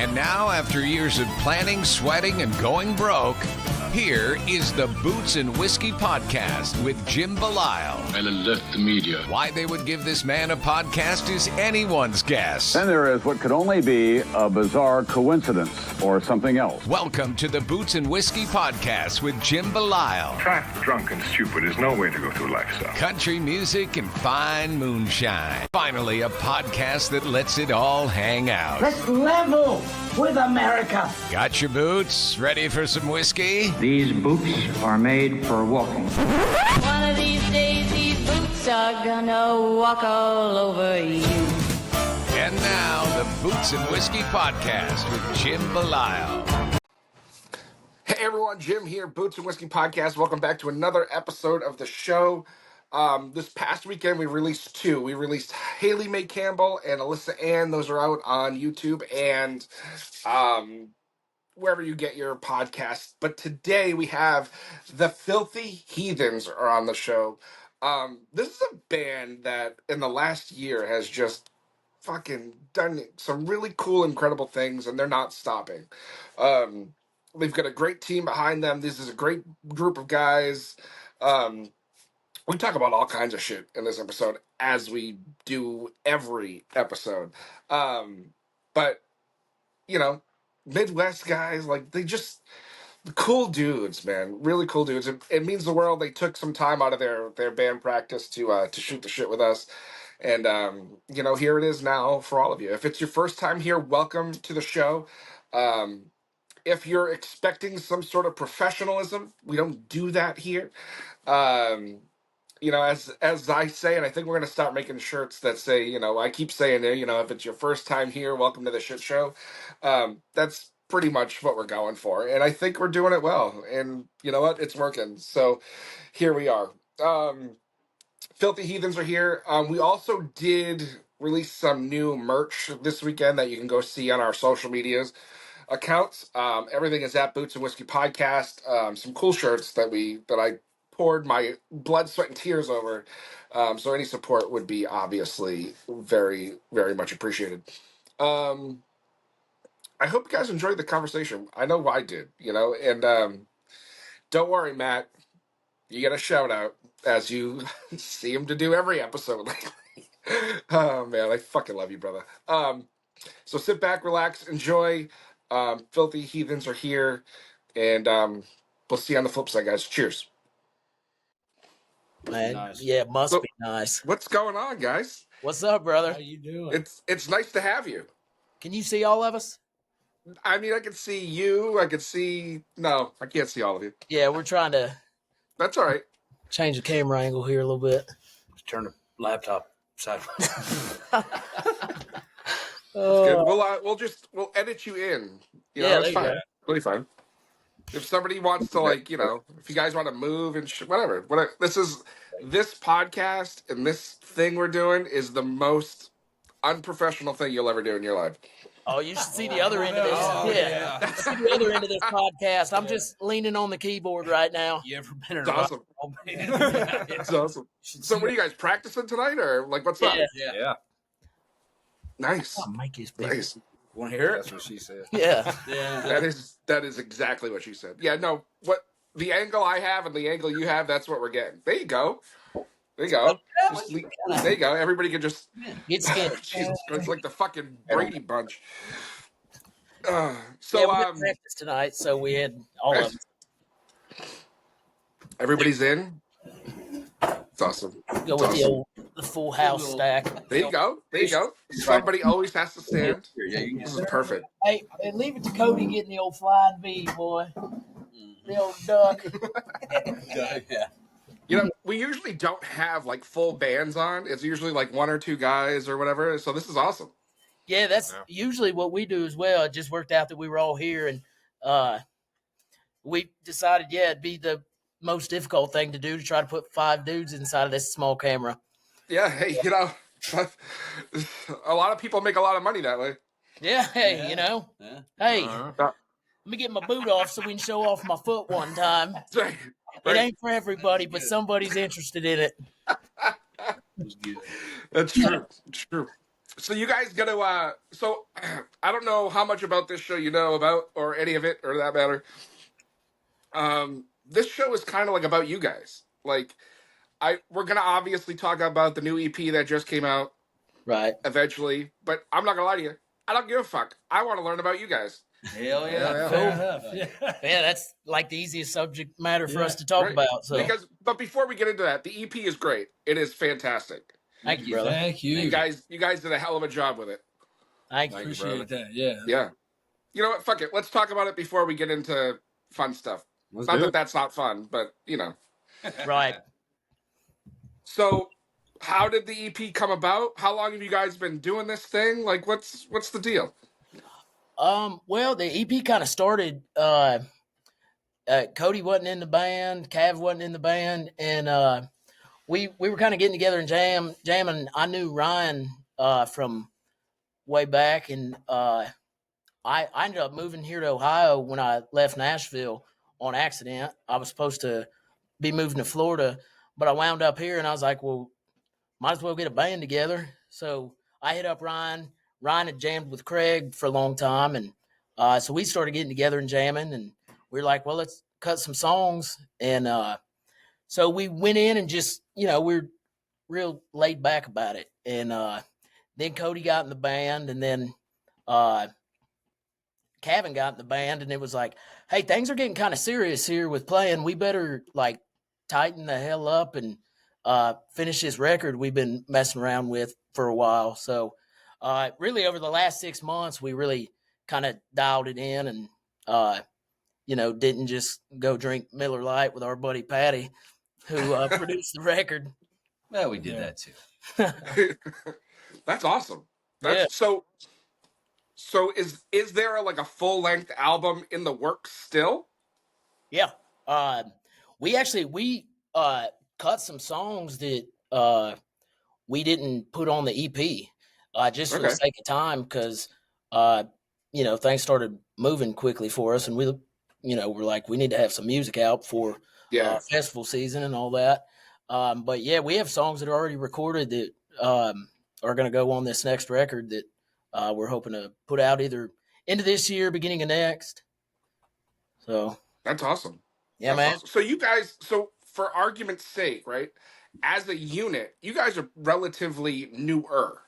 And now, after years of planning, sweating, and going broke, here is the Boots and Whiskey Podcast with Jim Belisle. I'll alert the media. Why they would give this man a podcast is anyone's guess. Then there is what could only be a bizarre coincidence or something else. Welcome to the Boots and Whiskey Podcast with Jim Belisle. Fat, drunk, and stupid is no way to go through life, son. Country music and fine moonshine. Finally, a podcast that lets it all hang out. Let's level with America. Got your boots? Ready for some whiskey? These boots are made for walking. One of these days, these boots are gonna walk all over you. And now, the Boots and Whiskey Podcast with Jim Belisle. Hey everyone, Jim here, Boots and Whiskey Podcast. Welcome back to another episode of the show. This past weekend we released two. We released Haley Mae Campbell and Alyssa Ann. Those are out on YouTube and wherever you get your podcasts. But today we have the Filthy Heathens are on the show. This is a band that in the last year has just fucking done some really cool, incredible things, and they're not stopping. They've got a great team behind them. This is a great group of guys. We talk about all kinds of shit in this episode, as we do every episode. But, you know, Midwest guys, like, cool dudes, man. Really cool dudes. It means the world. They took some time out of their band practice to shoot the shit with us. And, you know, here it is now for all of you. If it's your first time here, welcome to the show. If you're expecting some sort of professionalism, we don't do that here. You know, as I say, and I think we're going to start making shirts that say, you know, I keep saying it, you know, if it's your first time here, welcome to the shit show. That's pretty much what we're going for. And I think we're doing it well. And you know what? It's working. So here we are. Filthy Heathens are here. We also did release some new merch this weekend that you can go see on our social medias accounts. Everything is at Boots and Whiskey Podcast. Some cool shirts that I poured my blood, sweat, and tears over. So any support would be obviously very, very much appreciated. I hope you guys enjoyed the conversation. I know I did, you know, and don't worry, Matt. You get a shout out as you see him to do every episode lately. Oh man, I fucking love you, brother. So sit back, relax, enjoy. Filthy Heathens are here, and we'll see you on the flip side, guys. Cheers. Man, Nice. yeah, it must be nice. What's going on, guys? What's up, brother? How you doing? It's nice to have you. Can you see all of us? I mean, I can see you. I can see. No, I can't see all of you. Yeah, we're trying to That's all right. change the camera angle here a little bit. Just turn the laptop sideways. Good. We'll edit you in. You know, Yeah, it's there you fine. go. Really fine. If somebody wants to, like, you know, if you guys want to move and whatever. This podcast and this thing we're doing is the most unprofessional thing you'll ever do in your life. Oh, you should see the other end of this. Yeah. You should see the other end of this podcast. I'm just leaning on the keyboard right now. You ever been in It's a awesome. It's awesome. So what are you guys practicing tonight, or like what's up? Yeah. Nice. I'll make his big. Nice. Want to hear it? That's what she said. Yeah. Yeah. That is exactly what she said. Yeah, no, what the angle I have and the angle you have, that's what we're getting. There you go. There you go. There you go. Everybody can just Get scared. Jesus, it's like the fucking Brady Bunch. Yeah, we had practice tonight, so we had all of them. Everybody's in. It's awesome. Go with the full house stack. There you go. There you go. Somebody always has to stand. This is perfect. Hey, leave it to Cody getting the old flying V, boy. The old duck. Yeah. You know, we usually don't have like full bands on. It's usually like one or two guys or whatever. So this is awesome. Yeah, that's usually what we do as well. It just worked out that we were all here, and we decided, it'd be the most difficult thing to do to try to put 5 dudes inside of this small camera. Yeah, hey, you know, a lot of people make a lot of money that way. Yeah, hey, you know. Yeah. Hey, Uh, let me get my boot off so we can show off my foot one time. right. It ain't for everybody, but somebody's interested in it. It was good. That's true. It's true. So you guys gonna so I don't know how much about this show you know about or any of it or that matter. This show is kind of like about you guys. Like we're gonna obviously talk about the new EP that just came out Right. eventually, but I'm not gonna lie to you. I don't give a fuck. I want to learn about you guys. Hell yeah. Cool. enough. Yeah. Yeah, that's like the easiest subject matter for us to talk Right. about. So But before we get into that, the EP is great. It is fantastic. thank you, brother. Thank you. You guys did a hell of a job with it. Thank you. Appreciate that. Yeah. Yeah. You know what? Fuck it. Let's talk about it before we get into fun stuff. Let's Not do that it. that's not fun, but you know. Right. So, how did the EP come about? How long have you guys been doing this thing? Like, what's the deal? Well, the EP kind of started. Cody wasn't in the band, Cav wasn't in the band, and we were kind of getting together and jamming. I knew Ryan from way back, and I ended up moving here to Ohio when I left Nashville on accident. I was supposed to be moving to Florida, but I wound up here, and I was like, well, might as well get a band together. So I hit up Ryan. Ryan had jammed with Craig for a long time, and so we started getting together and jamming, and we were like, well, let's cut some songs. And so we went in and just, we're real laid back about it. And then Cody got in the band, and then Kevin got in the band, and it was like, hey, things are getting kind of serious here with playing. We better like tighten the hell up and finish this record we've been messing around with for a while. So really over the last 6 months, we really kind of dialed it in and, didn't just go drink Miller Lite with our buddy Patty, who produced the record. Well, we did that too. That's awesome. So is there like a full length album in the works still? Yeah. We cut some songs that we didn't put on the EP just for the sake of time because things started moving quickly for us, and we're like, we need to have some music out for festival season and all that. But yeah, we have songs that are already recorded that are going to go on this next record that we're hoping to put out either into this year, beginning of next. So that's awesome. Yeah, man. Awesome. So you guys, for argument's sake, right? As a unit, you guys are relatively newer.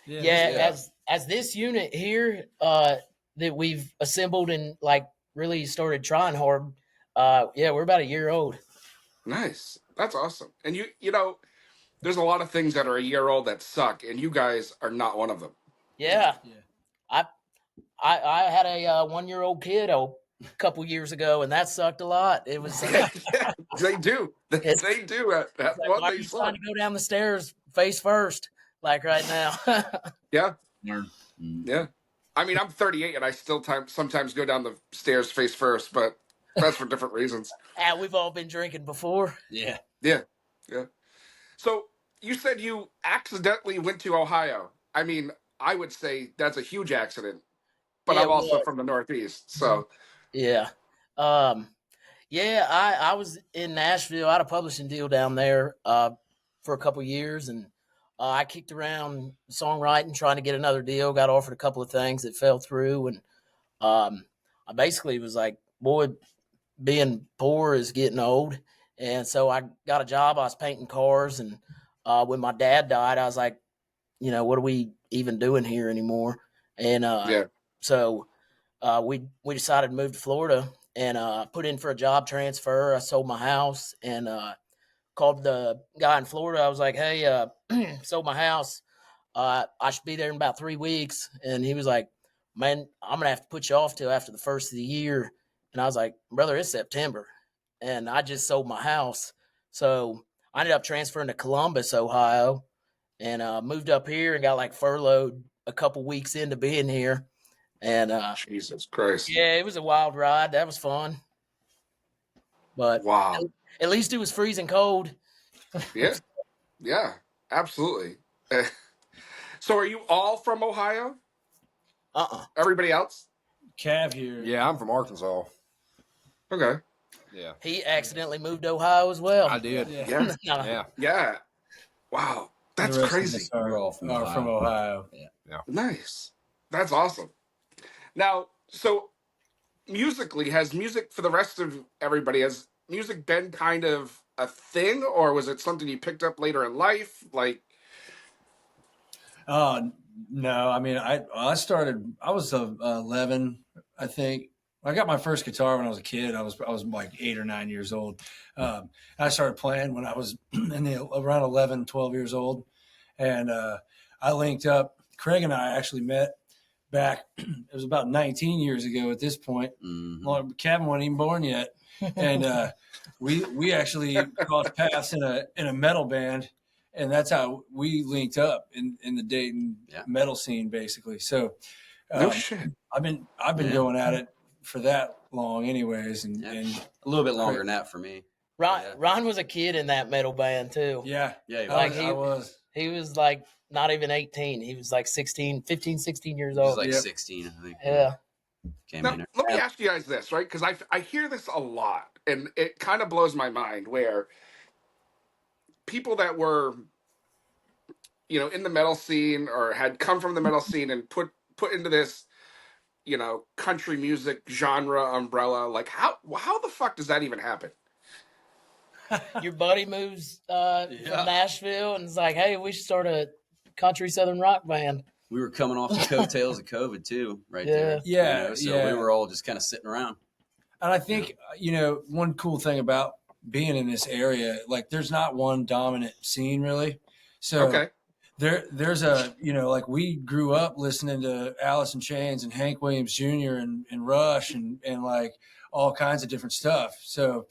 Yeah. As this unit here that we've assembled and like really started trying hard, we're about a year old. Nice. That's awesome. And you know, there's a lot of things that are a year old that suck, and you guys are not one of them. Yeah. I had a 1-year-old kid a couple years ago, and that sucked a lot. It was they do. They do. That's like, what why they are you suck. trying to go down the stairs face first, like right now? Yeah. Yeah. I mean, I'm 38, and I still sometimes go down the stairs face first, but that's for different reasons. We've all been drinking before. Yeah. Yeah. Yeah. So you said you accidentally went to Ohio. I mean, I would say that's a huge accident, but I'm also from the Northeast, so. Yeah. I was in Nashville. I had a publishing deal down there for a couple years, and I kicked around songwriting, trying to get another deal, got offered a couple of things that fell through, and I basically was like, boy, being poor is getting old. And so I got a job. I was painting cars, and when my dad died, I was like, what are we even doing here anymore? And so we decided to move to Florida and put in for a job transfer. I sold my house and called the guy in Florida. I was like, hey, sold my house. I should be there in about 3 weeks. And he was like, man, I'm going to have to put you off till after the first of the year. And I was like, brother, it's September. And I just sold my house. So I ended up transferring to Columbus, Ohio, and moved up here and got like furloughed a couple weeks into being here. And Jesus Christ. Yeah, it was a wild ride. That was fun. But wow. At least it was freezing cold. Yeah. Yeah, absolutely. So are you all from Ohio? Everybody else? Cav here. Yeah, I'm from Arkansas. Okay. Yeah. He accidentally moved to Ohio as well. I did. Yeah. Yeah. Yeah. Wow. That's the rest of crazy. us are, We're all from from Ohio. Nice. That's awesome. Now, so musically, has music for the rest of everybody, has music been kind of a thing, or was it something you picked up later in life? Like, No, I mean, I started. I was 11, I think. I got my first guitar when I was a kid. I was like 8 or 9 years old. I started playing when I was around 11, 12 years old, and I linked up. Craig and I actually met back. It was about 19 years ago at this point. Well, Kevin wasn't even born yet, and we actually crossed paths in a metal band. And that's how we linked up in the Dayton metal scene, basically. So, no shit. I've been going at it for that long, anyways, and a little bit longer than that for me. Ron was a kid in that metal band too. Yeah, I was. He was like not even 18. He was like 16 years old. He was like 16, I think. Yeah. Now, let me ask you guys this, right? Because I hear this a lot, and it kind of blows my mind where people that were, in the metal scene or had come from the metal scene and put into this, country music genre umbrella, like how the fuck does that even happen? Your buddy moves from Nashville and is like, hey, we should start a country southern rock band. We were coming off the coattails of COVID too, right there. Yeah. So we were all just kind of sitting around. And I think, one cool thing about being in this area, like there's not one dominant scene really. So there's a, like we grew up listening to Alice in Chains and Hank Williams Jr. and Rush and like all kinds of different stuff. So,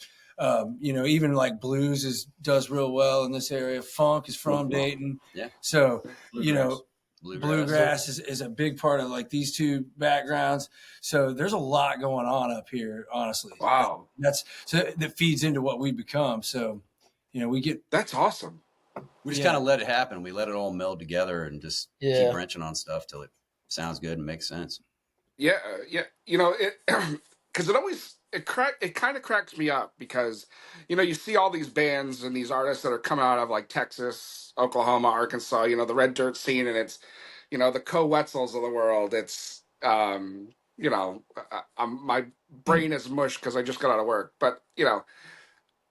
even like blues does real well in this area. Funk is from Dayton. Yeah. So, Bluegrass is a big part of like these two backgrounds. So there's a lot going on up here, honestly. Wow. That feeds into what we become. So, that's awesome. We just kind of let it happen. We let it all meld together and just keep wrenching on stuff till it sounds good and makes sense. Yeah. Because it kind of cracks me up because, you see all these bands and these artists that are coming out of like Texas, Oklahoma, Arkansas, the red dirt scene, and it's, the Co Wetzels of the world. It's, my brain is mush because I just got out of work, but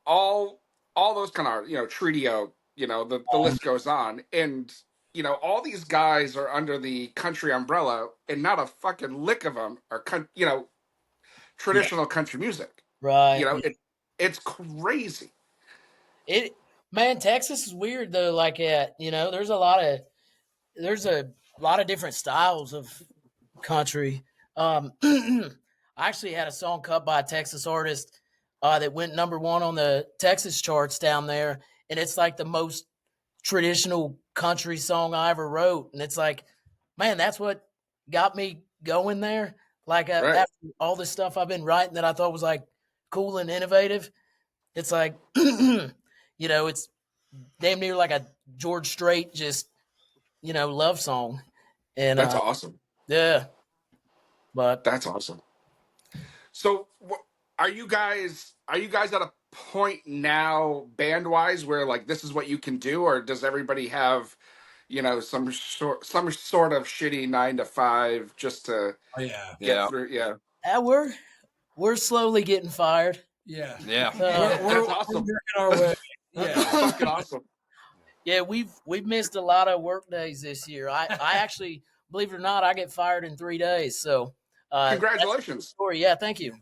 all those kind of, Treatio, the list goes on, and all these guys are under the country umbrella, and not a fucking lick of them are, traditional country music. Right. It's crazy. Texas is weird though. Like, there's a lot of different styles of country. I actually had a song cut by a Texas artist that went #1 on the Texas charts down there, and it's like the most traditional country song I ever wrote. And it's like, man, that's what got me going there. Like after all this stuff I've been writing that I thought was like cool and innovative, it's like, it's damn near like a George Strait, just, love song. And that's awesome. Yeah. But that's awesome. So are you guys at a point now band wise where like, this is what you can do, or does everybody have, some sort of shitty 9 to 5 just to get through? Yeah. We're slowly getting fired. Yeah. We're awesome. We're working our way. Yeah. Fucking awesome. Yeah, we've missed a lot of work days this year. I actually, believe it or not, I get fired in 3 days. So congratulations. Story. Yeah, thank you.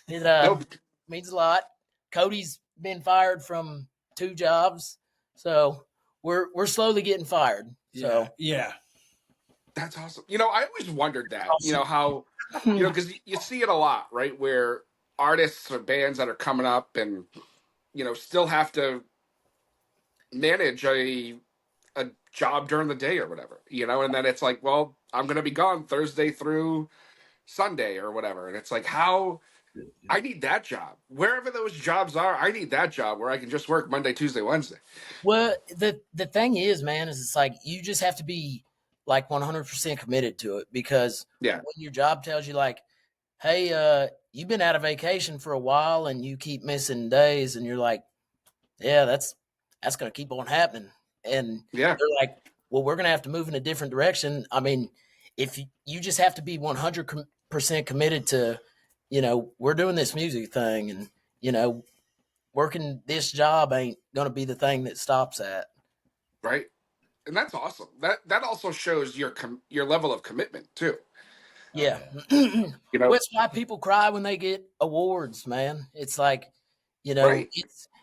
It means a lot. Cody's been fired from 2 jobs. So we're slowly getting fired. So yeah. That's awesome. I always wondered that, how, because you see it a lot, right? Where artists or bands that are coming up and, still have to manage a job during the day or whatever, and then it's like, well, I'm going to be gone Thursday through Sunday or whatever. And it's like, I need that job. Wherever those jobs are, I need that job where I can just work Monday, Tuesday, Wednesday. Well, the thing is, man, is it's like you just have to be like 100% committed to it, because when your job tells you like, hey, you've been out of vacation for a while and you keep missing days, and you're like, yeah, that's going to keep on happening. And Yeah. they're like, well, we're going to have to move in a different direction. I mean, if you just have to be 100% committed to, we're doing this music thing, and, working this job ain't going to be the thing that stops that. Right. And that's awesome. That also shows your level of commitment too. Yeah. You know, Well, it's why people cry when they get awards, man. It's like, Right.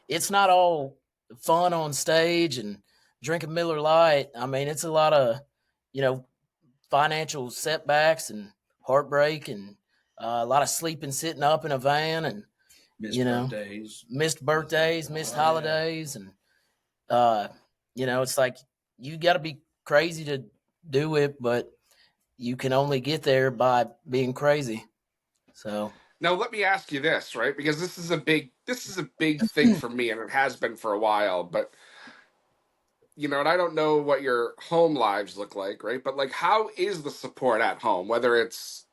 it's not all fun on stage and drinking Miller Lite. I mean, it's a lot of, financial setbacks and heartbreak and a lot of sleeping sitting up in a van and missed birthdays, missed holidays, and it's like you got to be crazy to do it, but you can only get there by being crazy. So now let me ask you this, right? Because this is a big thing for me, and it has been for a while. But and I don't know what your home lives look like, right? But like, how is the support at home? Whether it's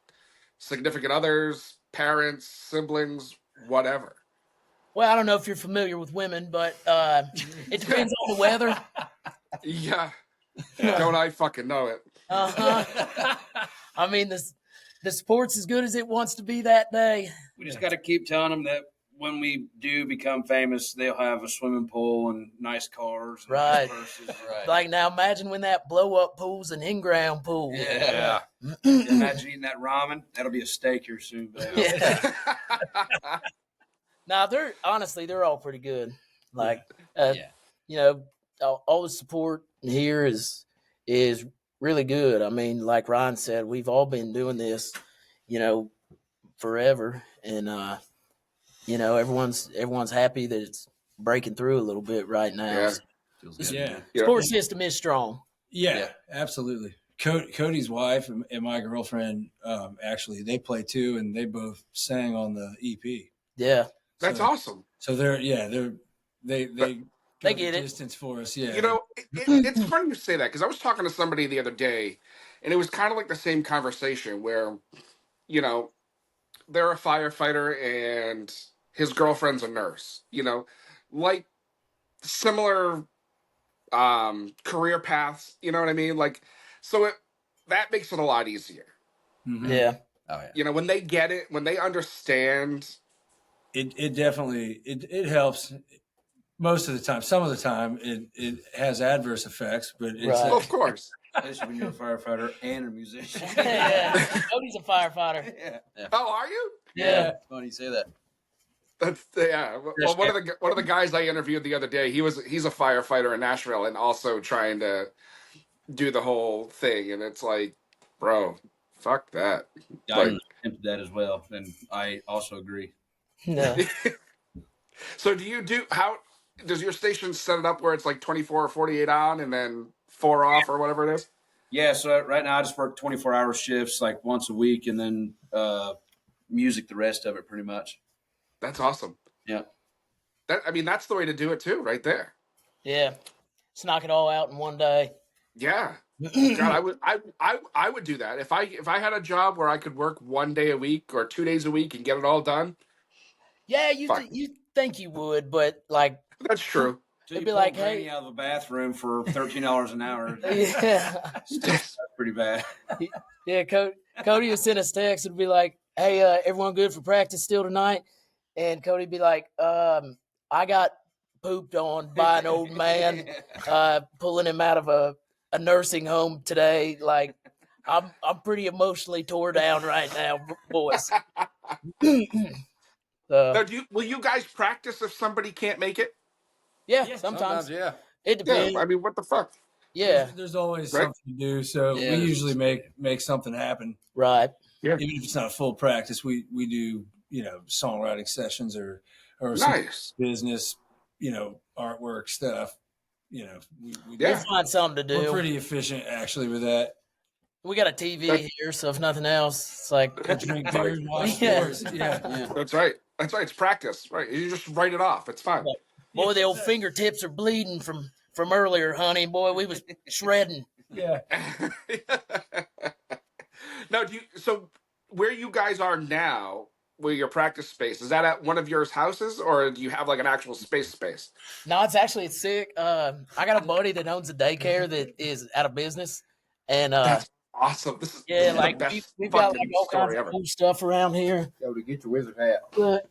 significant others, parents, siblings, whatever. Well, I don't know if you're familiar with women, but it depends on the weather. Yeah. Don't I fucking know it? I mean, the sport's as good as it wants to be that day. We just got to keep telling them that when we do become famous, they'll have a swimming pool and nice cars. And right. Nice purses. Right. Like now, imagine when that blow-up pool's an in-ground pool. Yeah. Imagine eating that ramen. That'll be a steak here soon. Yeah. Now, they're all pretty good. Like, all the support here is really good. I mean, like Ryan said, we've all been doing this, forever, and everyone's happy that it's breaking through a little bit right now. Yeah. Support system is strong. Yeah. Absolutely. Cody's wife and my girlfriend, actually, they play too, and they both sang on the EP. Yeah, that's awesome. So they get it. Distance for us. Yeah. It's funny you say that because I was talking to somebody the other day, and it was kind of like the same conversation where, they're a firefighter and his girlfriend's a nurse. Like similar career paths. You know what I mean? Like, so that makes it a lot easier. Mm-hmm. Yeah. Oh yeah. When they get it, when they understand, it definitely it helps. Most of the time, some of the time, it has adverse effects, but it's right. Of course. Especially when you're a firefighter and a musician. Yeah. Cody's a firefighter. Yeah. Oh, are you? Yeah. Funny you say that. That's Well, one of the guys I interviewed the other day, he's a firefighter in Nashville and also trying to do the whole thing, and it's like, bro, fuck that. Yeah, I attempted that as well, and I also agree. No. So how does your station set it up where it's like 24 or 48 on and then 4 off or whatever it is? Yeah, so right now I just work 24-hour shifts like once a week, and then music the rest of it pretty much. That's awesome. Yeah. That's the way to do it too, right there. Yeah. Let's knock it all out in one day. Yeah. God, I would do that. If I had a job where I could work 1 day a week or 2 days a week and get it all done. Yeah, you think you would, but like that's true. It'd be like, hey, out of a bathroom for $13 an hour. Yeah. That's pretty bad. Yeah, Cody would send us text and be like, hey, everyone good for practice still tonight? And Cody'd be like, I got pooped on by an old man pulling him out of a nursing home today. Like, I'm pretty emotionally tore down right now, boys. Now, will you guys practice if somebody can't make it? Yeah, sometimes. Yeah. It depends. Yeah, what the fuck? Yeah. There's always something to do, so we usually make something happen. Right. Yeah. Even if it's not full practice, we do songwriting sessions or nice business, artwork stuff. We'll find something to do. We're pretty efficient actually with that. We got a TV here, so if nothing else, it's like drink beer and watch sports. Yeah. That's right. It's practice, right? You just write it off. It's fine. Boy, the old fingertips are bleeding from earlier, honey. Boy, we was shredding. Yeah. Now, so where you guys are now, where your practice space is that at one of your houses, or do you have like an actual space? No, it's sick. I got a buddy that owns a daycare that is out of business, and That's awesome. This yeah, is the like best we've got like fucking all kinds story of ever. cool stuff around here. Yo, to get your wizard hat. But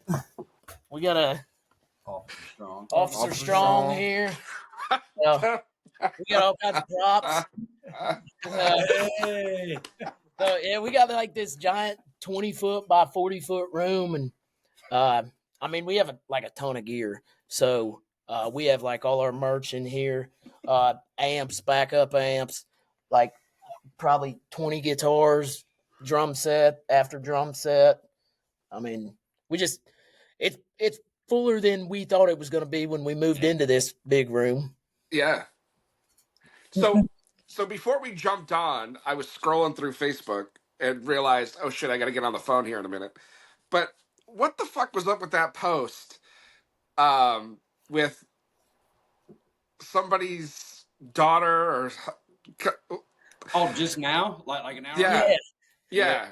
we got a Officer Strong here. We got all kinds of props. Hey. So yeah, we got like this giant 20-foot by 40-foot room, and I mean we have a ton of gear. So we have like all our merch in here, amps, backup amps, like probably 20 guitars, drum set after drum set. I mean, it's fuller than we thought it was going to be when we moved into this big room. Yeah. So before we jumped on, I was scrolling through Facebook and realized, oh shit, I got to get on the phone here in a minute. But what the fuck was up with that post with somebody's daughter or Oh, just now? Like an hour Yeah. ago? Yeah.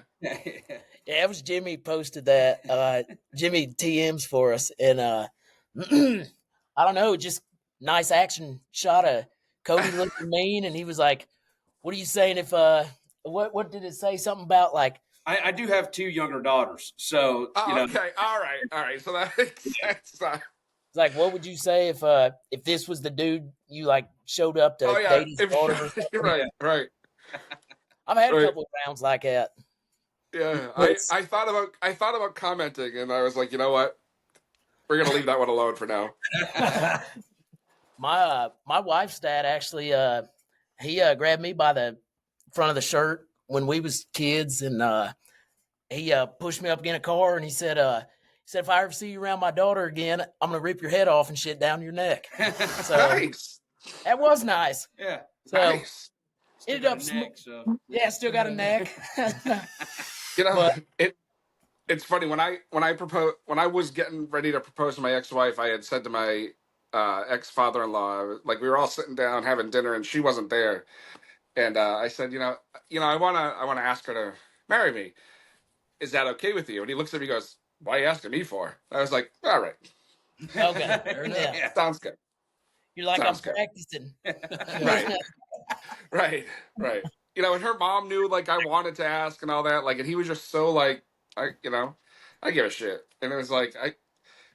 Yeah, it was Jimmy posted that. Jimmy TMs for us, and I don't know, just nice action shot of Cody looking mean, and he was like, "What are you saying if what did it say? Something about like I do have 2 younger daughters, so you know. Okay. All right. So that makes sense. it's like what would you say if this was the dude you like showed up to date his daughter? Or something? Right. I've had a couple of rounds like that. Yeah, I thought about commenting, and I was like, you know what, we're gonna leave that one alone for now. My wife's dad actually he grabbed me by the front of the shirt when we was kids, and he pushed me up against a car, and he said if I ever see you around my daughter again, I'm gonna rip your head off and shit down your neck. So Nice. that was nice. Yeah. So Nice. ended up yeah, still got a neck. You know, But- it's funny when I was getting ready to propose to my ex-wife, I had said to my ex-father-in-law, like we were all sitting down having dinner, and she wasn't there, and I said, I wanna ask her to marry me. Is that okay with you? And he looks at me, and goes, "Why are you asking me for?" I was like, "All right, Okay. Yeah. sounds good." You're like, Sounds I'm good. practicing. Right. And her mom knew like I wanted to ask and all that. Like, and he was just so like, I give a shit. And it was like,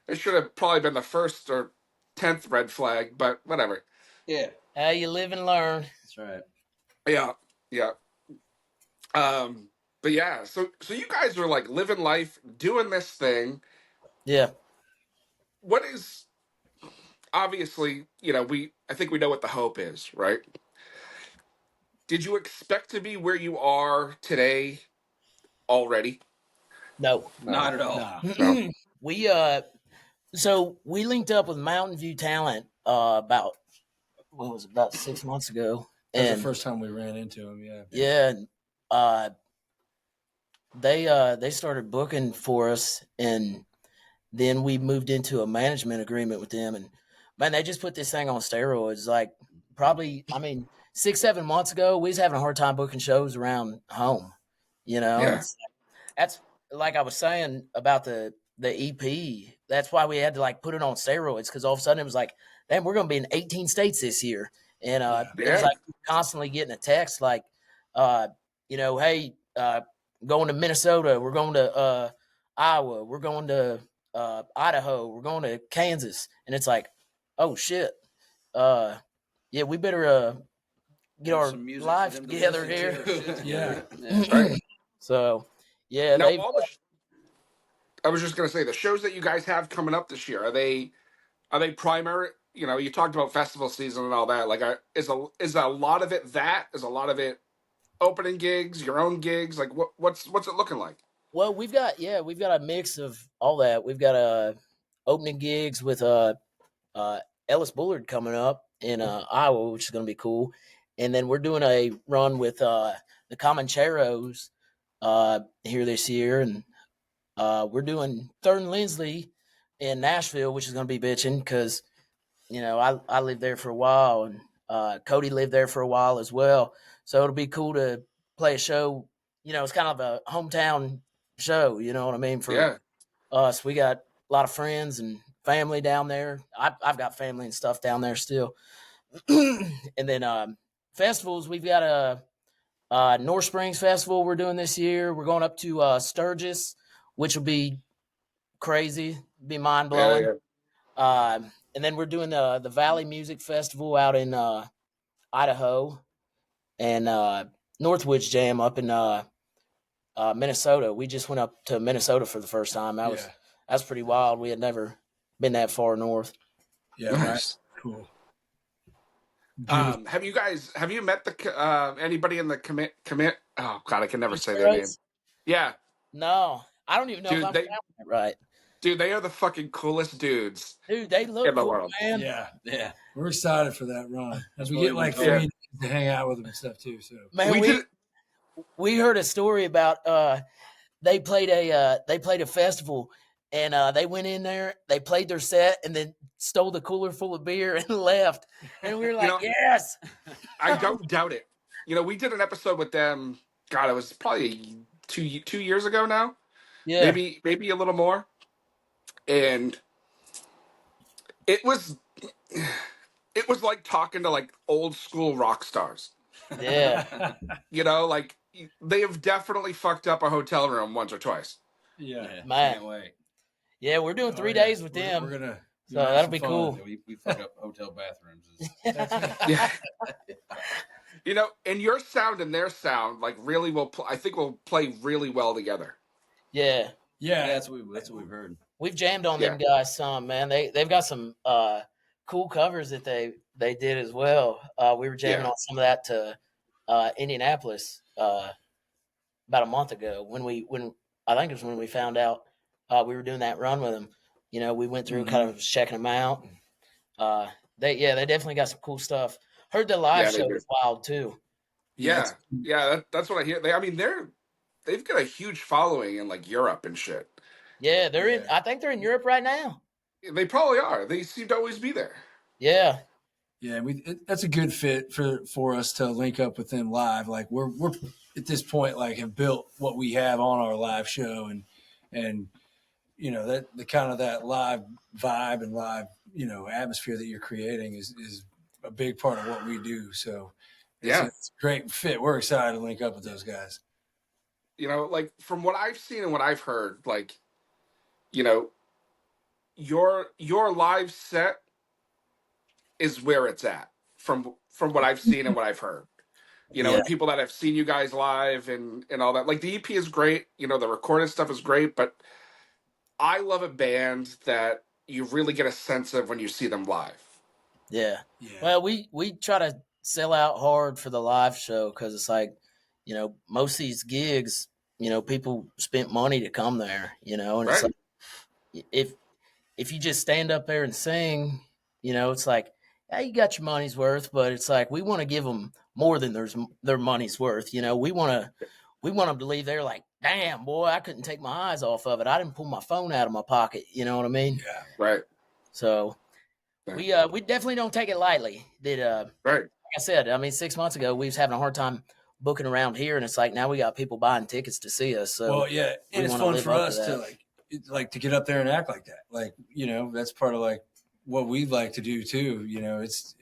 it should have probably been the first or 10th red flag, but whatever. Yeah. How you live and learn. That's right. Yeah. But yeah, so you guys are like living life, doing this thing. Yeah. What is obviously, I think we know what the hope is, right? Did you expect to be where you are today already? No. Not at all. No. We we linked up with Mountain View Talent about 6 months ago. That was And the first time we ran into him. Yeah. yeah, they started booking for us, and then we moved into a management agreement with them, and man, they just put this thing on steroids. Like probably, 6-7 months ago, we was having a hard time booking shows around home. Yeah. That's like I was saying about the EP. That's why we had to like put it on steroids, because all of a sudden it was like, damn, we're going to be in 18 states this year, and it was like constantly getting a text like, hey, going to Minnesota, we're going to Iowa, we're going to Idaho, we're going to Kansas, and it's like, oh shit, yeah, we better get our lives together here. Yeah. Right. So yeah, Now, I was just gonna say, the shows that you guys have coming up this year, are they primary? You talked about festival season and all that. Like, is a lot of it that? Is a lot of it opening gigs, your own gigs? Like, what's it looking like? Well, we've got a mix of all that. We've got opening gigs with Ellis Bullard coming up in Iowa, which is going to be cool, and then we're doing a run with the Comancheros here this year, and we're doing Third and Lindsley in Nashville, which is going to be bitching because I lived there for a while, and Cody lived there for a while as well. So it'll be cool to play a show. It's kind of a hometown show. You know what I mean? For So we got a lot of friends and family down there. I've got family and stuff down there still. And then festivals, we've got a North Springs Festival we're doing this year. We're going up to Sturgis, which will be crazy, be mind blowing. And then we're doing the Valley Music Festival out in Idaho, and Northwoods Jam up in Minnesota. We just went up to Minnesota for the first time. That's pretty wild. We had never been that far north. Yeah, Nice. Cool. Have you met anybody in the commit? Oh God, I can never say their name. Right? Yeah. No, I don't even know if I'm pronouncing it right. Dude, they are the fucking coolest dudes. Dude, they look in the cool, world. man. Yeah. We're excited for that run. As we get like 3 days to hang out with them and stuff too. So man, we heard a story about they played a festival, and they went in there, they played their set, and then stole the cooler full of beer and left. And we were like, yes. I don't doubt it. We did an episode with them. God, it was probably 2 years ago now. Yeah. Maybe a little more. And it was like talking to like old school rock stars. Yeah. Like they have definitely fucked up a hotel room once or twice. Yeah. Man. Can't wait. Yeah, we're doing 3 days with them. We're gonna. So that'll be cool. We fuck up hotel bathrooms. Yeah. And your sound and their sound like really I think will play really well together. Yeah. Yeah. That's what we've heard. We've jammed on them guys some, man. They've got some cool covers that they did as well. We were jamming on some of that to Indianapolis about a month ago when I think it was when we found out we were doing that run with them. We went through kind of checking them out. They definitely got some cool stuff. Heard the live show was wild too. Yeah. That's what I hear. They've got a huge following in like Europe and shit. Yeah, they're in. I think they're in Europe right now. They probably are. They seem to always be there. Yeah. Yeah, that's a good fit for us to link up with them live. Like we're at this point like have built what we have on our live show, and that the kind of that live vibe and live atmosphere that you're creating is a big part of what we do. So it's a great fit. We're excited to link up with those guys. Like from what I've seen and what I've heard, like your live set is where it's at from what I've seen and what I've heard. And people that have seen you guys live and all that. Like the EP is great, the recorded stuff is great, but I love a band that you really get a sense of when you see them live. Yeah. Well, we try to sell out hard for the live show because it's like, most of these gigs, people spent money to come there, and it's like if you just stand up there and sing, it's like, yeah, you got your money's worth, but it's like we want to give them more than their money's worth. We want them to leave there like, damn, boy, I couldn't take my eyes off of it. I didn't pull my phone out of my pocket. You know what I mean? Yeah. Right. So we definitely don't take it lightly. Right. Like I said, 6 months ago we was having a hard time booking around here, and it's like now we got people buying tickets to see us. So and it's fun for us to to get up there and act like that. Like that's part of like what we'd like to do too. It's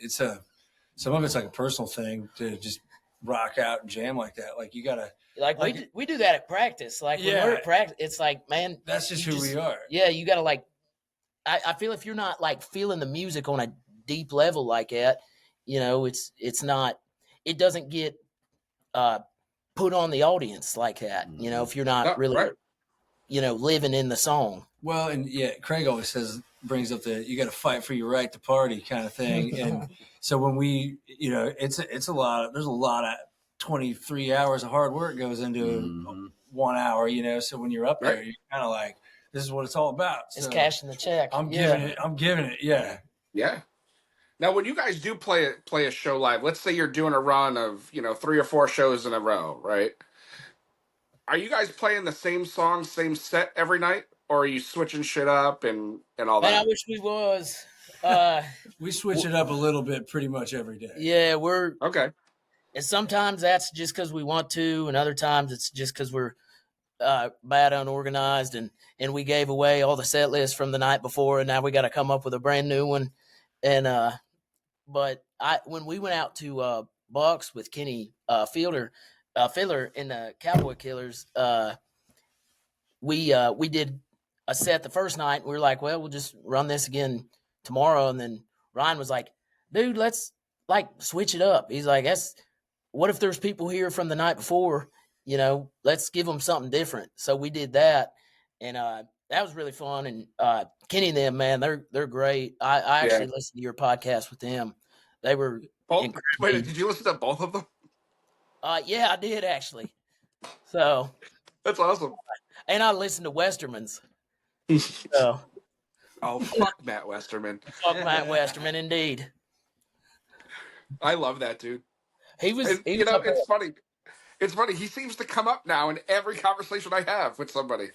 some of it's like a personal thing to just rock out and jam like that. Like you gotta we do that at practice. Like when we're at practice, it's like, man, that's just who we are. Yeah, you gotta like. I feel if you're not like feeling the music on a deep level like that, it's not. It doesn't get put on the audience like that. If you're not really, living in the song. Well, and Craig always brings up you got to fight for your right to party kind of thing. And so when we, it's a lot. There's a lot of 23 hours of hard work goes into 1 hour. So when you're up there, you're kind of like, this is what it's all about. It's cashing the check. I'm giving it. Yeah. Yeah. Now, when you guys do play a show live, let's say you're doing a run of 3 or 4 shows in a row, right? Are you guys playing the same song, same set every night, or are you switching shit up and all that? Man, I wish we was. We switch it up a little bit pretty much every day. Yeah, we're okay. And sometimes that's just because we want to, and other times it's just because we're bad unorganized, and we gave away all the set lists from the night before, and now we got to come up with a brand new one. And but when we went out to Bucks with Kenny Filler in the Cowboy Killers, we did a set the first night. And we were like, well, we'll just run this again tomorrow. And then Ryan was like, dude, let's like switch it up. He's like, what if there's people here from the night before? Let's give them something different. So we did that, and that was really fun. And Kenny and them, man, they're great. I actually listened to your podcast with them. They were Wait, did you listen to both of them? Yeah, I did actually. So that's awesome. And I listened to Westerman's. So. Oh, fuck Matt Westerman. Fuck Matt Westerman, indeed. I love that dude. It's funny. It's funny. He seems to come up now in every conversation I have with somebody.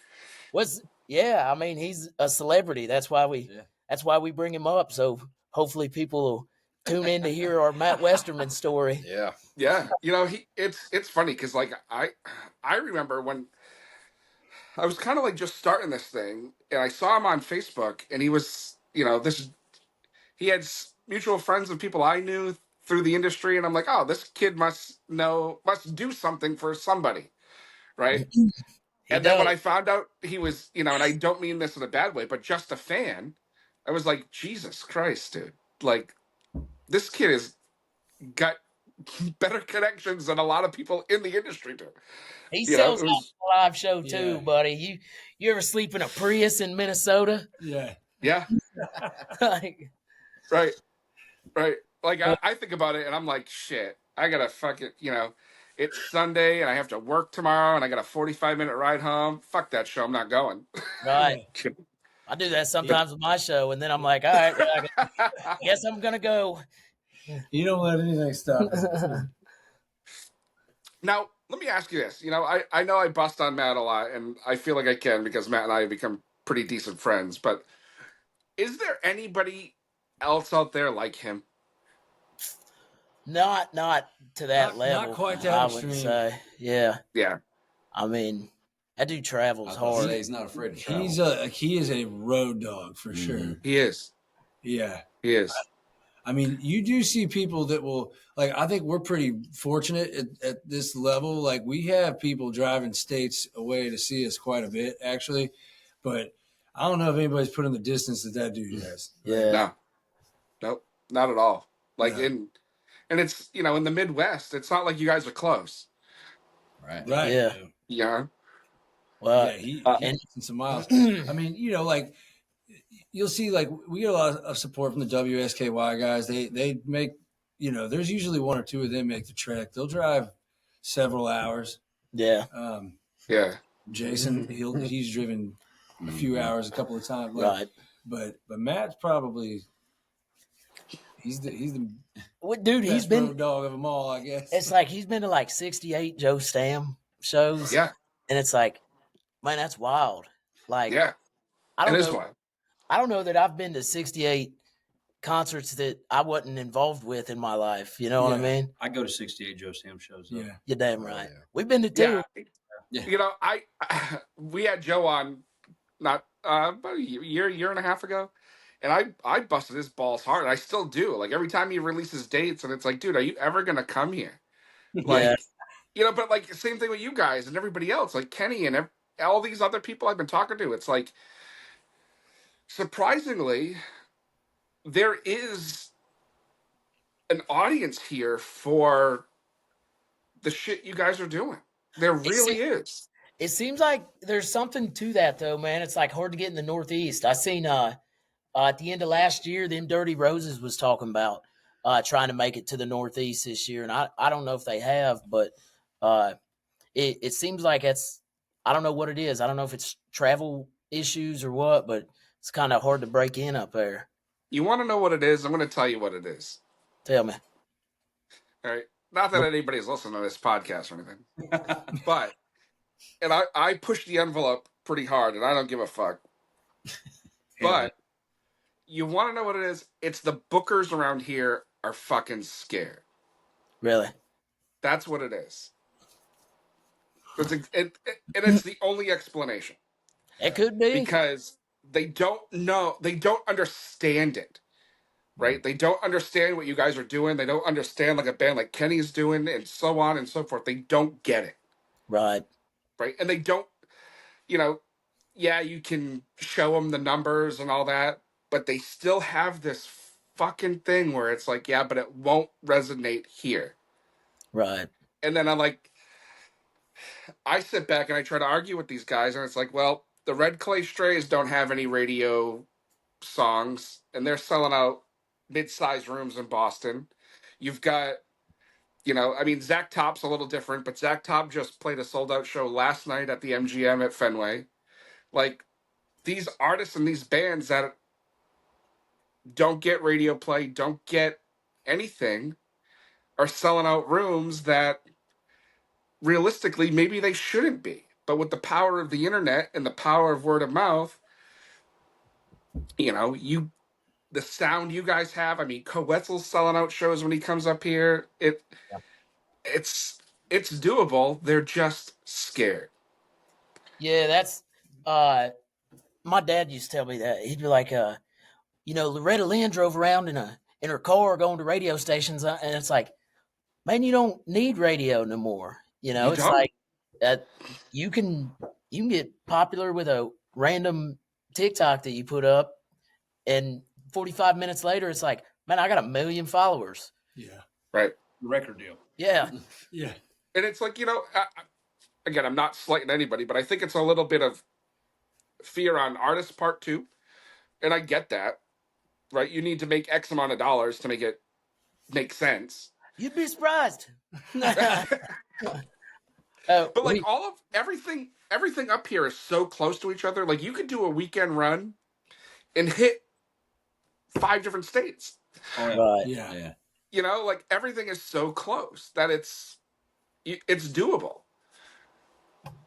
I mean, he's a celebrity. That's why we bring him up. So hopefully people will tune in to hear our Matt Westerman story. Yeah. It's funny because like I remember when I was kind of like just starting this thing, and I saw him on Facebook, and he was he had mutual friends and people I knew through the industry, and I'm like, oh, this kid must do something for somebody, right? Then when I found out he was, and I don't mean this in a bad way, but just a fan, I was like, Jesus Christ, dude. Like, this kid has got better connections than a lot of people in the industry do. He sells out a live show too, buddy. You ever sleep in a Prius in Minnesota? Yeah. Yeah. Right. Like, I think about it, and I'm like, shit, I gotta fucking, it's Sunday, and I have to work tomorrow, and I got a 45-minute ride home. Fuck that show. I'm not going. Right. I do that sometimes with my show, and then I'm like, all right, well, I guess I'm going to go. You don't let anything stop you. Now, let me ask you this. I know I bust on Matt a lot, and I feel like I can because Matt and I have become pretty decent friends, but is there anybody else out there like him? Not to that level. Not quite that I extreme. would say. Yeah. Yeah. I mean, that dude travels hard. He's not afraid to travel. He is a road dog for sure. He is. Yeah. He is. I mean, you do see people that will, like, I think we're pretty fortunate at this level. Like, we have people driving states away to see us quite a bit, actually. But I don't know if anybody's put in the distance that dude has. Yeah. Nope, not at all. Like, and it's, in the Midwest, it's not like you guys are close. Right. Yeah. Yeah. Well, he's some miles. I mean, like, you'll see, like, we get a lot of support from the WSKY guys. They make, there's usually one or two of them make the trek. They'll drive several hours. Yeah. Jason, he's driven a few hours a couple of times. Like, right. But Matt's probably he's the dude. He's been road dog of them all, I guess. It's like he's been to like 68 Joe Stam shows. Yeah. And it's like, man, that's wild. Like, yeah, I don't it know. is wild. I don't know that I've been to 68 concerts that I wasn't involved with in my life. You know what I mean? I go to 68 Joe Sam shows. Though. Yeah. You're damn right. We've been to two. Yeah. We had Joe on not about a year and a half ago, and I busted his balls hard. And I still do. Like, every time he releases dates, and it's like, dude, are you ever gonna come here? Like, but like, same thing with you guys and everybody else, like Kenny and all these other people I've been talking to. It's like, surprisingly, there is an audience here for the shit you guys are doing. There really is. It seems like there's something to that, though, man. It's like hard to get in the Northeast. I seen at the end of last year, them Dirty Roses was talking about trying to make it to the Northeast this year, and I don't know if they have, but it seems like I don't know what it is. I don't know if it's travel issues or what, but it's kind of hard to break in up there. You want to know what it is? I'm going to tell you what it is. Tell me. All right. Not that anybody's listening to this podcast or anything, but, and I push the envelope pretty hard, and I don't give a fuck. But you want to know what it is? It's the bookers around here are fucking scared. Really? That's what it is. And it's the only explanation. It could be. Because they don't know, they don't understand it, right? They don't understand what you guys are doing. They don't understand like a band like Kenny's doing, and so on and so forth. They don't get it. Right. Right. And they don't, you know, yeah, you can show them the numbers and all that, but they still have this fucking thing where it's like, yeah, but it won't resonate here. Right. And then I sit back and I try to argue with these guys, and it's like, well, the Red Clay Strays don't have any radio songs, and they're selling out mid-sized rooms in Boston. You've got, I mean, Zach Top's a little different, but Zach Top just played a sold-out show last night at the MGM at Fenway. Like, these artists and these bands that don't get radio play, don't get anything, are selling out rooms that realistically maybe they shouldn't be. But with the power of the internet and the power of word of mouth, the sound you guys have. I mean, Coetzel's selling out shows when he comes up here. It's doable. They're just scared. Yeah, that's my dad used to tell me that. He'd be like, Loretta Lynn drove around in her car going to radio stations, and it's like, man, you don't need radio no more. It's don't. like that you can get popular with a random TikTok that you put up, and 45 minutes later, it's like, man, I got 1 million followers. Yeah. Right. Record deal. Yeah. Yeah. And it's like, again, I'm not slighting anybody, but I think it's a little bit of fear on artists' part too. And I get that, right? You need to make X amount of dollars to make it make sense. You'd be surprised. But like everything up here is so close to each other. Like you could do a weekend run and hit 5 different states. Right. Yeah. Like everything is so close that it's doable.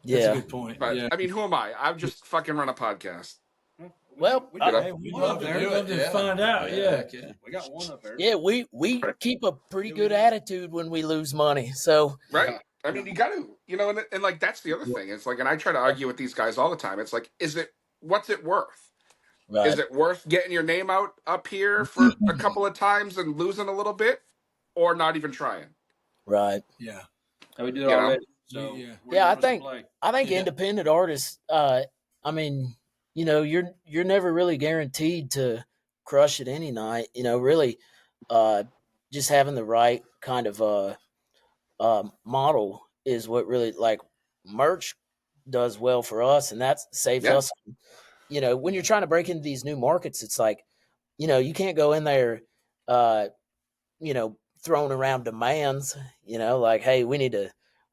Yeah. That's a good point. But yeah. I mean, who am I? I've just fucking run a podcast. Well, We'd love to find out. Yeah. We got one up there. Yeah, we keep a pretty good attitude when we lose money. So Right. I mean, you got to, and like that's the other thing. It's like, and I try to argue with these guys all the time. It's like, what's it worth? right. Is it worth getting your name out up here for a couple of times and losing a little bit, or not even trying? Right. Yeah. We did it already. So I think independent artists. I mean, you're never really guaranteed to crush it any night. Really, just having the right kind of model is what really like merch does well for us, and that saves us. When you're trying to break into these new markets, it's like, you can't go in there, throwing around demands. Like, hey, we need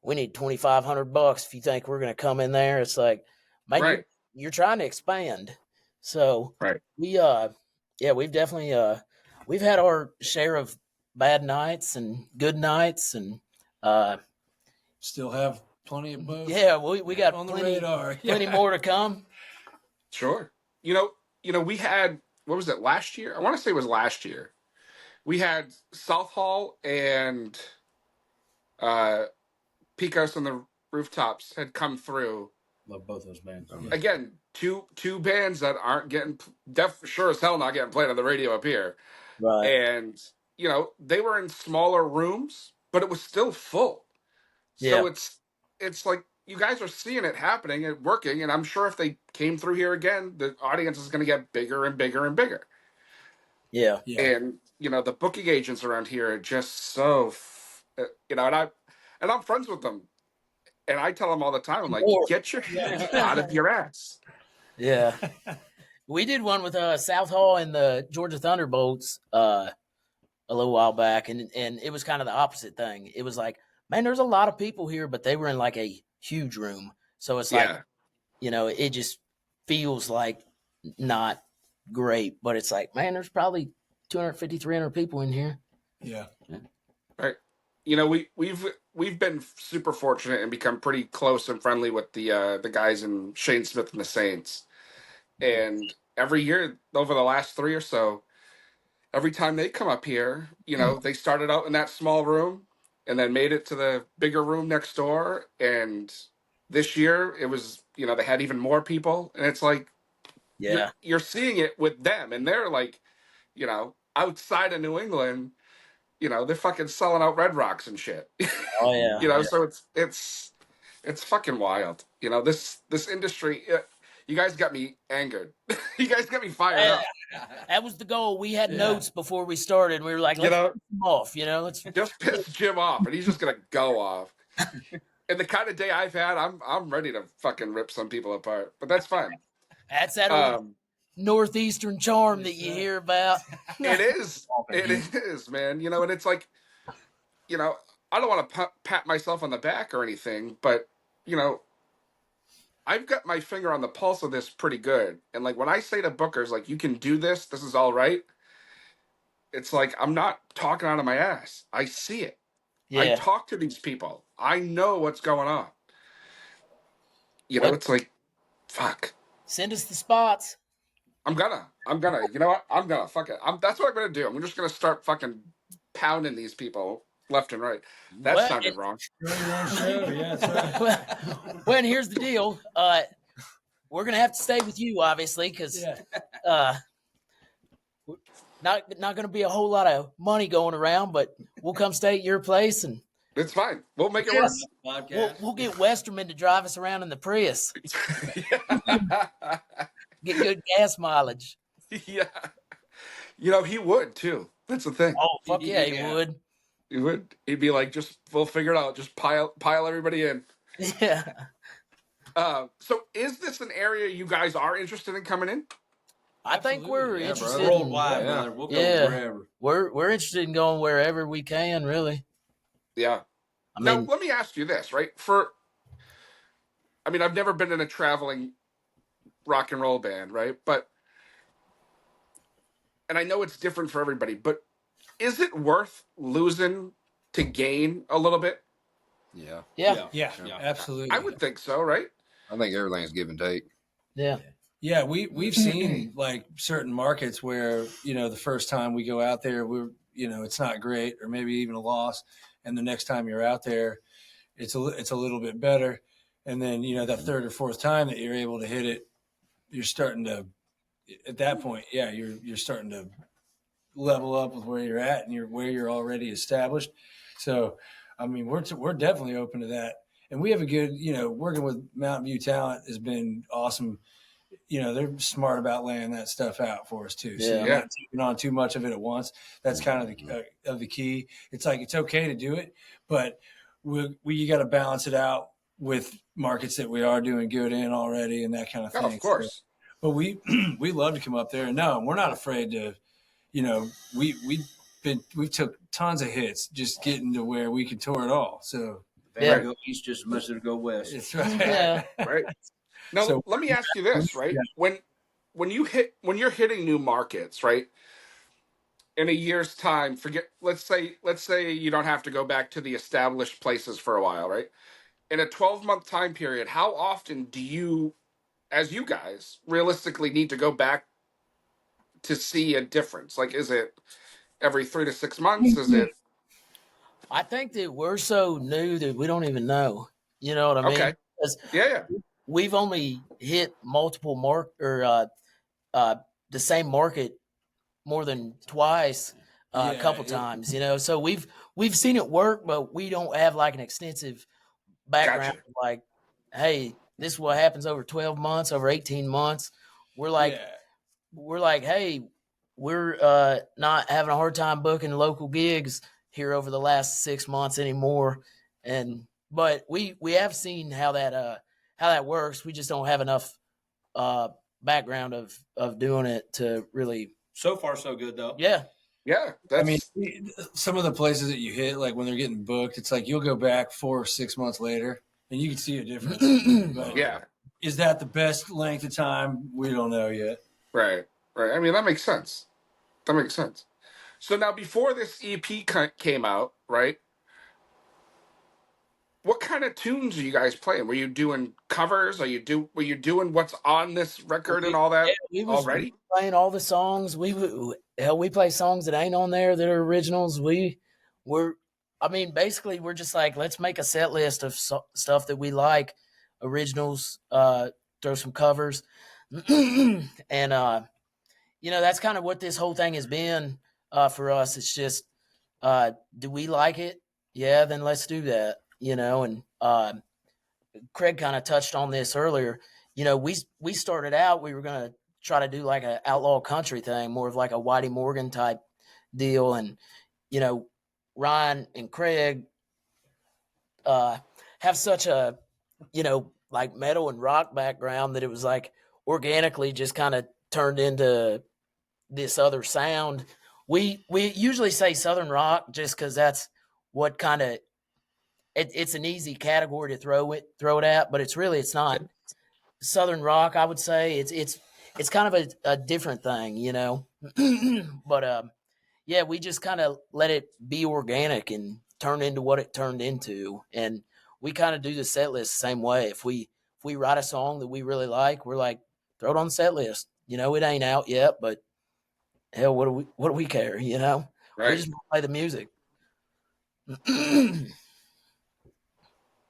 $2,500 if you think we're going to come in there. It's like, man, you're trying to expand. So we've definitely we've had our share of bad nights and good nights, and still have plenty of both. Yeah, we got on plenty, the radar. Plenty more to come. Sure. We had, what was it, last year? I want to say it was last year. We had South Hall and Picos on the Rooftops had come through. Love both those bands. Again, two bands that aren't getting, sure as hell not getting played on the radio up here. Right. And, they were in smaller rooms, but it was still full. So it's like, you guys are seeing it happening and working, and I'm sure if they came through here again, the audience is going to get bigger and bigger and bigger. Yeah. And, the booking agents around here are just so, and I'm friends with them. And I tell them all the time, I'm like, get your head out of your ass. Yeah. We did one with South Hall and the Georgia Thunderbolts a little while back, and it was kind of the opposite thing. It was like, man, there's a lot of people here, but they were in like a huge room. So it's like, it just feels like not great, but it's like, man, there's probably 250, 300 people in here. Yeah. Right. We've been super fortunate and become pretty close and friendly with the guys in Shane Smith and the Saints. And every year over the last 3 or so, every time they come up here, they started out in that small room and then made it to the bigger room next door. And This year it was, they had even more people, and it's like you're seeing it with them, and they're like, outside of New England, they're fucking selling out Red Rocks and shit. Oh yeah. So it's fucking wild. This industry. You guys got me angered. You guys got me fired up. That was the goal. We had notes before we started. We were like, let's piss him off. Let's just piss Jim off, and he's just gonna go off. And the kind of day I've had, I'm ready to fucking rip some people apart. But that's fine. That's that old northeastern charm that you hear about. It is. It is, man. And it's like, I don't want to pat myself on the back or anything, but I've got my finger on the pulse of this pretty good. And like when I say to bookers, like, you can do this, this is all right. It's like, I'm not talking out of my ass. I see it. Yeah. I talk to these people. I know what's going on. It's like, fuck. Send us the spots. I'm gonna, you know what? I'm gonna fuck it. That's what I'm gonna do. I'm just gonna start fucking pounding these people left and right. That sounded wrong. Yeah, that's right. Well, and here's the deal. We're gonna have to stay with you, obviously, because not gonna be a whole lot of money going around, but we'll come stay at your place and it's fine. We'll make it work. We'll get Westerman to drive us around in the Prius. Get good gas mileage. Yeah. He would too. That's the thing. Oh, fuck yeah, he would. He would. He'd be like, we'll figure it out. Just pile everybody in. Yeah. So is this an area you guys are interested in coming in? I think we're interested worldwide, brother. We'll go wherever. We're interested in going wherever we can, really. Yeah. Now, let me ask you this, right? I've never been in a traveling rock and roll band, right? And I know it's different for everybody, but is it worth losing to gain a little bit? Yeah, absolutely. I would think so, right? I think everything's give and take. Yeah, we've seen like certain markets where the first time we go out there, it's not great, or maybe even a loss, and the next time you're out there, it's a little bit better, and then that third or fourth time that you're able to hit it, you're starting to, at that point, you're starting to level up with where you're at and where you're already established. So, we're definitely open to that, and we have a good, working with Mountain View Talent has been awesome. They're smart about laying that stuff out for us too. So you're not taking on too much of it at once. That's kind of the key. It's like, it's okay to do it, but you got to balance it out with markets that we are doing good in already and that kind of thing. Oh, of course. So, but we love to come up there, and no, we're not afraid to. We've took tons of hits just getting to where we can tour it all. So go east just as much as to go west. That's right. Yeah. Right. Now, let me ask you this, right? When you're hitting new markets, right? In a year's time, let's say you don't have to go back to the established places for a while, right? In a 12-month time period, how often do you, as you guys, realistically need to go back to see a difference? Like, is it every 3 to 6 months? Is it? I think that we're so new that we don't even know. You know what I mean? Okay. Yeah. We've only hit multiple the same market more than twice, a couple times. So we've seen it work, but we don't have like an extensive background. Gotcha. Like, hey, this is what happens over 12 months, over 18 months. We're like, hey, we're not having a hard time booking local gigs here over the last 6 months anymore. But we have seen how that works. We just don't have enough background of doing it to really. So far, so good, though. Yeah. Yeah. Some of the places that you hit, like when they're getting booked, it's like you'll go back 4 or 6 months later and you can see a difference. But is that the best length of time? We don't know yet. Right. That makes sense. So now, before this EP came out, right? What kind of tunes are you guys playing? Were you doing covers? Were you doing what's on this record and all that already? Playing all the songs. We play songs that ain't on there that are originals. Basically we're just like, let's make a set list of stuff that we like originals, throw some covers, and that's kind of what this whole thing has been for us. It's just, do we like it? Yeah, then let's do that. And Craig kind of touched on this earlier. We started out, we were going to try to do like an outlaw country thing, more of like a Whitey Morgan type deal. And, Ryan and Craig have such a, like metal and rock background that it was like organically just kind of turned into this other sound. We usually say Southern rock just because that's what kind of it's an easy category to throw it at, but it's not Southern rock. I would say it's kind of a different thing, but yeah, we just kind of let it be organic and turn into what it turned into, and we kind of do the set list the same way. If we write a song that we really like, we're like, throw it on the set list. It ain't out yet, but hell, what do we care? Right. We just play the music.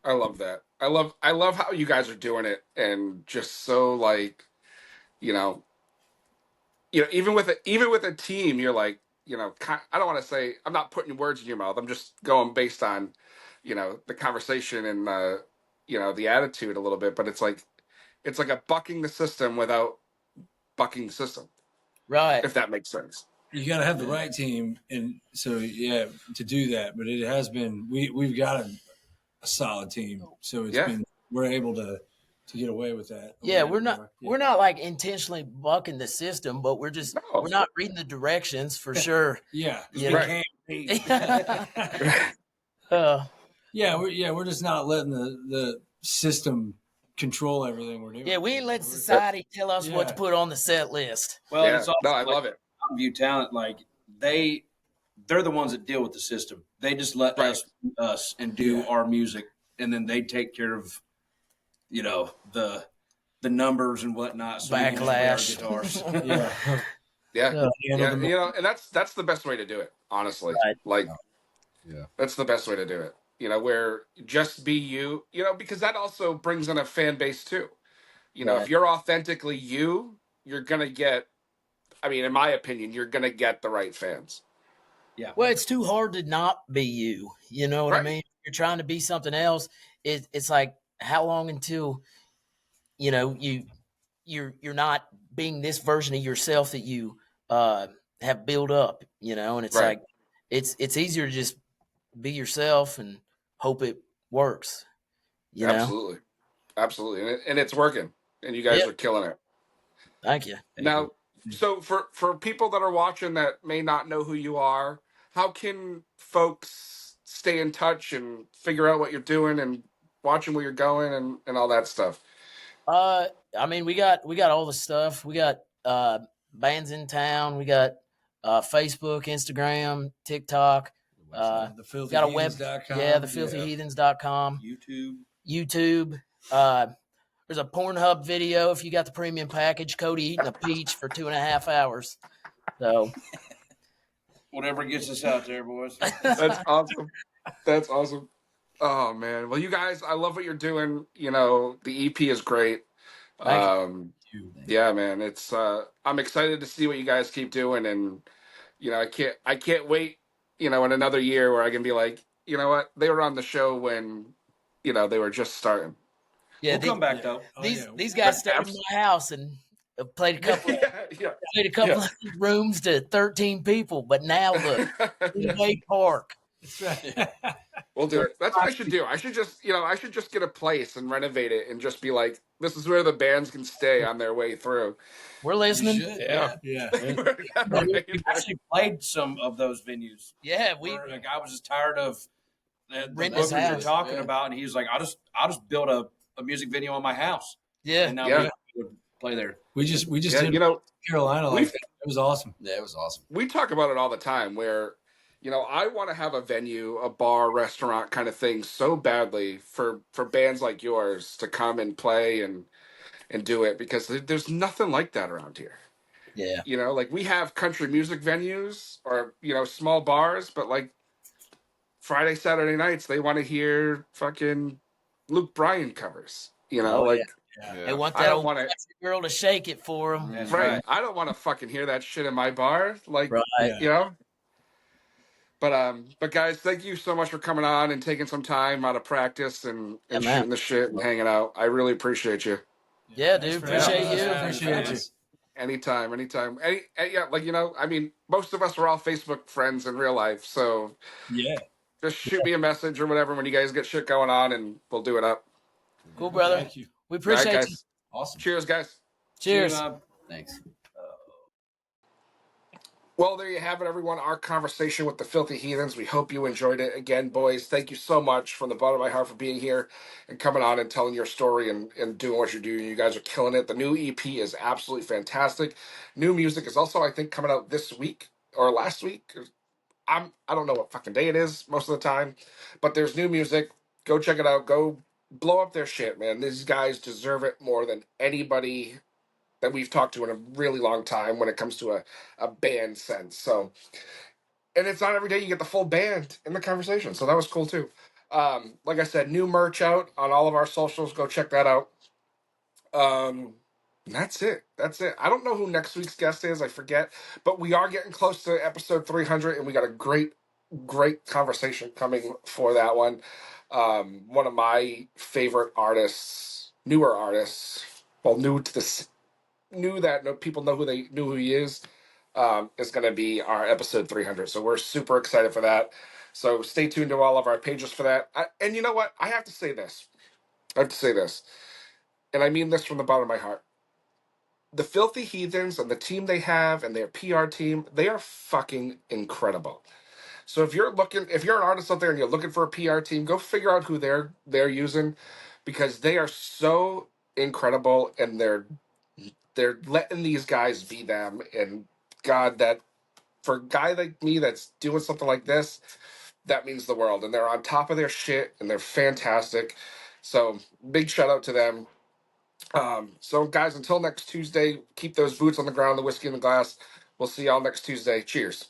I love that. I love how you guys are doing it, and just so like, even with a team, you're like, I don't want to say, I'm not putting words in your mouth. I'm just going based on, the conversation and the attitude a little bit. But it's like a bucking the system without bucking the system, right? If that makes sense. You got to have the right team, and so to do that. But it has been we've got a solid team, so it's been we're able to get away with that. Yeah, we're not like intentionally bucking the system, but we're not reading the directions for sure. Yeah, right. We're just not letting the system control everything we're doing. Yeah, we ain't let society tell us what to put on the set list. Well, it's also I love it. View talent, like they're the ones that deal with the system. They just let us and do our music, and then they take care of the numbers and whatnot. So backlash. And that's the best way to do it, honestly. Right. Like, that's the best way to do it. Where just be you. Because that also brings in a fan base too. If you're authentically you, you're gonna get. I mean, in my opinion, you're gonna get the right fans. Yeah. Well, it's too hard to not be you. You know what I mean? You're trying to be something else. It's like, how long until you're not being this version of yourself that you have built up, and it's like it's easier to just be yourself and hope it works. Absolutely. And it's working, and you guys are killing it. Thank you. Now, so for people that are watching that may not know who you are, how can folks stay in touch and figure out what you're doing and watching where you're going and all that stuff? I mean, we got all the stuff. We got bands in town. We got Facebook, Instagram, TikTok. The Filthy got a Heathens.com. the filthyheathens.com. YouTube. There's a Pornhub video if you got the premium package. Cody eating a peach for 2.5 hours. So whatever gets us out there, boys. That's awesome. That's awesome. Oh man. Well, you guys, I love what you're doing. The EP is great. Thank you. Yeah, man. It's I'm excited to see what you guys keep doing, and I can't wait, in another year where I can be like, you know what? They were on the show when, they were just starting. Yeah, we'll come back though. These guys stayed in my house and played a couple of rooms to 13 people, but now look, Bay Park. That's right. We'll do it. That's what I should do. I should just get a place and renovate it and just be like, this is where the bands can stay on their way through. We're listening. Yeah. We actually played some of those venues. Yeah, I was just tired of the renting you're talking about, and he was like, "I'll just build a music video on my house." Yeah, and now we would play there. We just did Carolina like that. It was awesome. Yeah, it was awesome. We talk about it all the time. Where I want to have a venue, a bar, restaurant kind of thing so badly for bands like yours to come and play and do it, because there's nothing like that around here. Yeah. Like we have country music venues or, small bars, but like Friday, Saturday nights, they want to hear fucking Luke Bryan covers. You know, like They want I that don't old want to. girl to shake it for them. That's Right. right. I don't want to fucking hear that shit in my bar. Like, Right. you know. But guys, thank you so much for coming on and taking some time out of practice and man. shooting the shit and hanging out. I really appreciate you. Yeah, dude. Appreciate you. Appreciate you. Anytime. Yeah, like, you know, I mean, most of us are all Facebook friends in real life, so Yeah. just shoot me a message or whatever when you guys get shit going on, and we'll do it up. Cool, brother. Thank you. We All right, appreciate guys. you. Awesome. Cheers, guys. Cheers. Thanks. Well, there you have it, everyone. Our conversation with the Filthy Heathens. We hope you enjoyed it. Again, boys, thank you so much from the bottom of my heart for being here and coming on and telling your story and doing what you're doing. You guys are killing it. The new EP is absolutely fantastic. New music is also, I think, coming out this week or last week. I don't know what fucking day it is most of the time, but there's new music. Go check it out. Go blow up their shit, man. These guys deserve it more than anybody that we've talked to in a really long time when it comes to a band sense. So, and it's not every day you get the full band in the conversation. So that was cool too. Like I said, new merch out on all of our socials. Go check that out. That's it. That's it. I don't know who next week's guest is. I forget, but we are getting close to episode 300, and we got a great conversation coming for that one. One of my favorite artists, newer artists, well, new to this, new that no people know who they knew who he is going to be our episode 300. So we're super excited for that. So stay tuned to all of our pages for that. And you know what? I have to say this. And I mean this from the bottom of my heart. The Filthy Heathens and the team they have and their PR team, they are fucking incredible. So if you're an artist out there and you're looking for a PR team, go figure out who they're using, because they are so incredible, and they're letting these guys be them. And God, that for a guy like me that's doing something like this, that means the world. And they're on top of their shit, and they're fantastic. So big shout out to them. So guys, until next Tuesday, keep those boots on the ground, the whiskey in the glass. We'll see y'all next Tuesday. Cheers.